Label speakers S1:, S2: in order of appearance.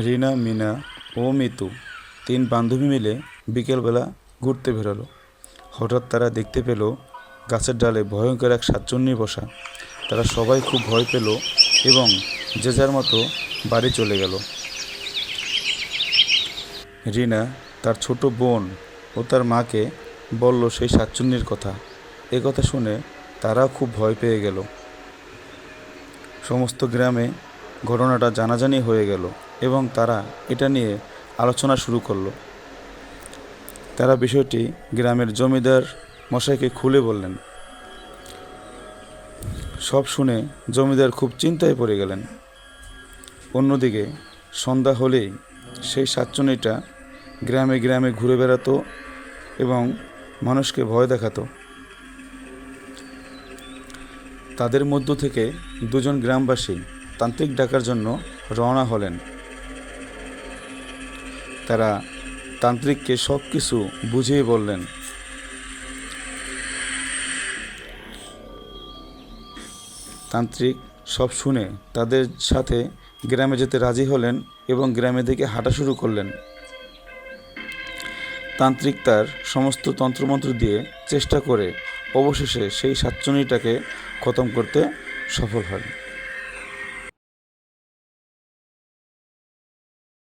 S1: রিনা, মিনা ও মিতু তিন বান্ধবী মিলে বিকেলবেলা ঘুরতে বেরোলো। হঠাৎ তারা দেখতে পেল গাছের ডালে ভয়ঙ্কর এক শাকচুন্নি বসা। তারা সবাই খুব ভয় পেল এবং যে যার মতো বাড়ি চলে গেল। রিনা তার ছোট বোন ও তার মাকে বলল সেই শাকচুন্নির কথা। এ কথা শুনে তারাও খুব ভয় পেয়ে গেল। সমস্ত গ্রামে ঘটনাটা জানাজানি হয়ে গেল এবং তারা এটা নিয়ে আলোচনা শুরু করলো। তারা বিষয়টি গ্রামের জমিদার মশাইকে খুলে বললেন। সব শুনে জমিদার খুব চিন্তায় পড়ে গেলেন। অন্যদিকে সন্ধ্যা হলেই সেই শাকচুন্নিটা গ্রামে গ্রামে ঘুরে বেড়াতো এবং মানুষকে ভয় দেখাতো। তাদের মধ্য থেকে দুজন গ্রামবাসী তান্ত্রিক ডাকার জন্য রওনা হলেন। তারা তান্ত্রিককে সব কিছু বুঝিয়ে বললেন। তান্ত্রিক সব শুনে তাদের সাথে গ্রামে যেতে রাজি হলেন এবং গ্রামে থেকে হাঁটা শুরু করলেন। তান্ত্রিক তার সমস্ত তন্ত্রমন্ত্র দিয়ে চেষ্টা করে অবশেষে সেই শাকচুন্নিটাকে খতম করতে সফল হয়।